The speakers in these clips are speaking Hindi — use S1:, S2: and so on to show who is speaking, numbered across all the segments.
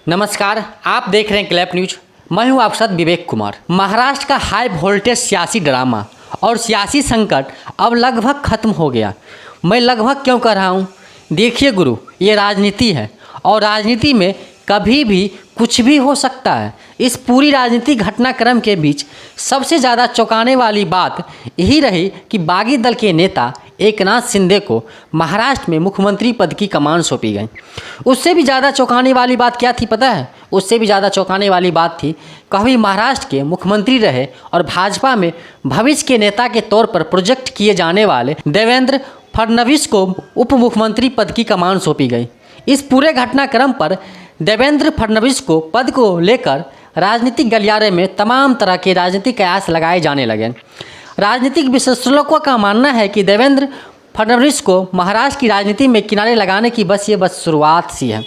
S1: नमस्कार, आप देख रहे हैं क्लैप न्यूज। मैं हूं आपके साथ विवेक कुमार। महाराष्ट्र का हाई वोल्टेज सियासी ड्रामा और सियासी संकट अब लगभग खत्म हो गया। मैं लगभग क्यों कह रहा हूं? देखिए गुरु, ये राजनीति है और राजनीति में कभी भी कुछ भी हो सकता है। इस पूरी राजनीतिक घटनाक्रम के बीच सबसे ज़्यादा चौंकाने वाली बात यही रही कि बागी दल के नेता एकनाथ शिंदे को महाराष्ट्र में मुख्यमंत्री पद की कमान सौंपी गई। उससे भी ज़्यादा चौंकाने वाली बात क्या थी पता है? उससे भी ज़्यादा चौंकाने वाली बात थी, कभी महाराष्ट्र के मुख्यमंत्री रहे और भाजपा में भविष्य के नेता के तौर पर प्रोजेक्ट किए जाने वाले देवेंद्र फडणवीस को उप मुख्यमंत्री पद की कमान सौंपी गई। इस पूरे घटनाक्रम पर देवेंद्र फडणवीस को पद को लेकर राजनीतिक गलियारे में तमाम तरह के राजनीतिक कयास लगाए जाने लगे। राजनीतिक विश्लेषकों का मानना है कि देवेंद्र फडणवीस को महाराष्ट्र की राजनीति में किनारे लगाने की बस शुरुआत सी है।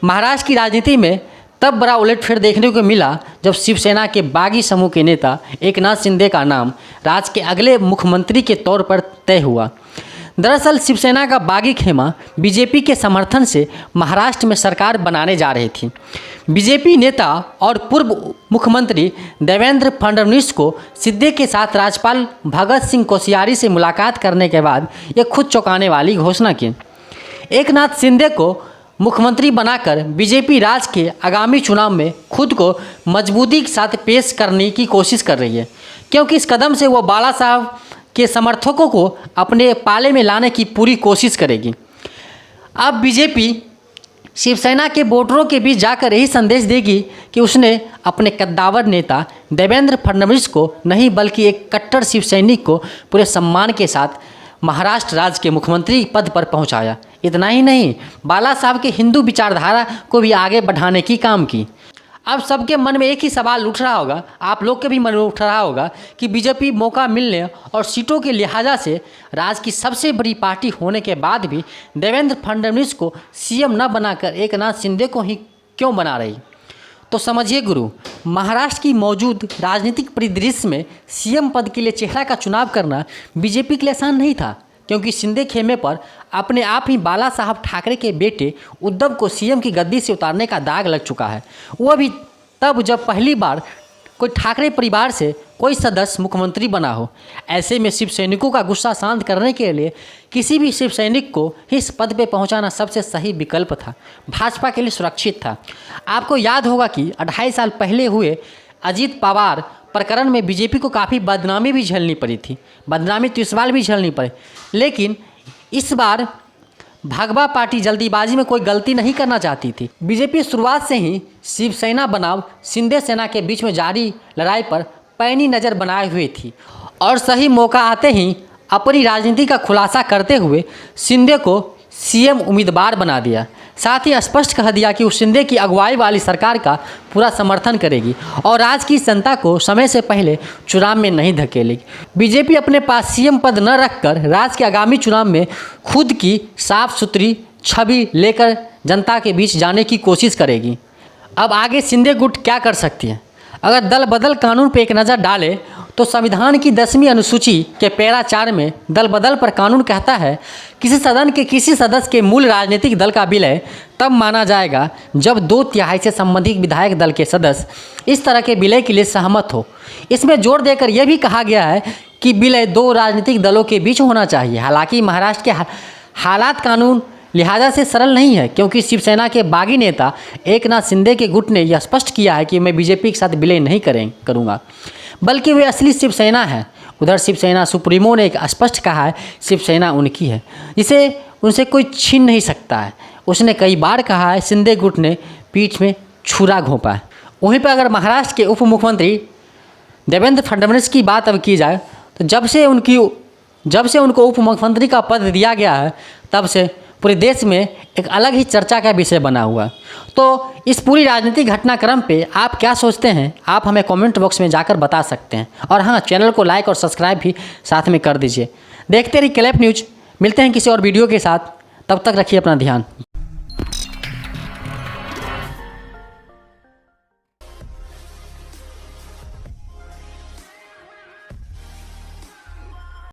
S1: महाराष्ट्र की राजनीति में तब बड़ा उलटफेर देखने को मिला जब शिवसेना के बागी समूह के नेता एकनाथ शिंदे का नाम राज्य के अगले मुख्यमंत्री के तौर पर तय हुआ। दरअसल शिवसेना का बागी खेमा बीजेपी के समर्थन से महाराष्ट्र में सरकार बनाने जा रही थी। बीजेपी नेता और पूर्व मुख्यमंत्री देवेंद्र फडणवीस को शिंदे के साथ राज्यपाल भगत सिंह कोश्यारी से मुलाकात करने के बाद ये खुद चौंकाने वाली घोषणा की। एकनाथ शिंदे को मुख्यमंत्री बनाकर बीजेपी राज्य के आगामी चुनाव में खुद को मजबूती के साथ पेश करने की कोशिश कर रही है, क्योंकि इस कदम से वो बाला साहब के समर्थकों को अपने पाले में लाने की पूरी कोशिश करेगी। अब बीजेपी शिवसेना के वोटरों के बीच जाकर यही संदेश देगी कि उसने अपने कद्दावर नेता देवेंद्र फडणवीस को नहीं बल्कि एक कट्टर शिव सैनिक को पूरे सम्मान के साथ महाराष्ट्र राज्य के मुख्यमंत्री पद पर पहुंचाया। इतना ही नहीं, बाला साहब के हिंदू विचारधारा को भी आगे बढ़ाने की काम की। अब सबके मन में एक ही सवाल उठ रहा होगा, आप लोग के भी मन में उठ रहा होगा कि बीजेपी मौका मिलने और सीटों के लिहाजा से राज्य की सबसे बड़ी पार्टी होने के बाद भी देवेंद्र फडणवीस को सीएम न बनाकर एकनाथ शिंदे को ही क्यों बना रही? तो समझिए गुरु, महाराष्ट्र की मौजूद राजनीतिक परिदृश्य में सीएम पद के लिए चेहरा का चुनाव करना बीजेपी के लिए आसान नहीं था, क्योंकि शिंदे खेमे पर अपने आप ही बाला साहब ठाकरे के बेटे उद्धव को सीएम की गद्दी से उतारने का दाग लग चुका है। वह भी तब जब पहली बार कोई ठाकरे परिवार से कोई सदस्य मुख्यमंत्री बना हो। ऐसे में शिव सैनिकों का गुस्सा शांत करने के लिए किसी भी शिव सैनिक को इस पद पे पहुंचाना सबसे सही विकल्प था, भाजपा के लिए सुरक्षित था। आपको याद होगा कि 2.5 साल पहले हुए अजीत पवार प्रकरण में बीजेपी को काफ़ी बदनामी भी झेलनी पड़ी थी। बदनामी तो इस बार भी झेलनी पड़ी, लेकिन इस बार भागपा पार्टी जल्दीबाजी में कोई गलती नहीं करना चाहती थी। बीजेपी शुरुआत से ही शिवसेना बनाम शिंदे सेना के बीच में जारी लड़ाई पर पैनी नज़र बनाए हुए थी और सही मौका आते ही अपनी राजनीति का खुलासा करते हुए शिंदे को सीएम उम्मीदवार बना दिया। साथ ही स्पष्ट कह दिया कि वो शिंदे की अगुवाई वाली सरकार का पूरा समर्थन करेगी और राज्य की जनता को समय से पहले चुनाव में नहीं धकेलेगी। बीजेपी अपने पास सीएम पद न रखकर राज्य के आगामी चुनाव में खुद की साफ सुथरी छवि लेकर जनता के बीच जाने की कोशिश करेगी। अब आगे शिंदे गुट क्या कर सकती है? अगर दल बदल कानून पर एक नज़र डाले तो संविधान की 10वीं अनुसूची के पैरा 4 में दल बदल पर कानून कहता है किसी सदन के किसी सदस्य के मूल राजनीतिक दल का विलय तब माना जाएगा जब 2/3 से संबंधित विधायक दल के सदस्य इस तरह के विलय के लिए सहमत हो। इसमें जोर देकर यह भी कहा गया है कि विलय 2 राजनीतिक दलों के बीच होना चाहिए। हालांकि महाराष्ट्र के हालात कानून लिहाजा से सरल नहीं है, क्योंकि शिवसेना के बागी नेता एकनाथ शिंदे के गुट ने यह स्पष्ट किया है कि मैं बीजेपी के साथ विलय नहीं करूँगा, बल्कि वे असली शिवसेना है। उधर शिवसेना सुप्रीमो ने एक स्पष्ट कहा है शिवसेना उनकी है, जिसे उनसे कोई छीन नहीं सकता है। उसने कई बार कहा है शिंदे गुट ने पीठ में छुरा घोंपा है। वहीं पर अगर महाराष्ट्र के उप मुख्यमंत्री देवेंद्र फडणवीस की बात अब की जाए तो जब से उनको उप मुख्यमंत्री का पद दिया गया है तब से पूरे देश में एक अलग ही चर्चा का विषय बना हुआ। तो इस पूरी राजनीतिक घटनाक्रम पे आप क्या सोचते हैं? आप हमें कमेंट बॉक्स में जाकर बता सकते हैं। और हाँ, चैनल को लाइक और सब्सक्राइब भी साथ में कर दीजिए। देखते रहिए क्लैप न्यूज। मिलते हैं किसी और वीडियो के साथ, तब तक रखिए अपना ध्यान।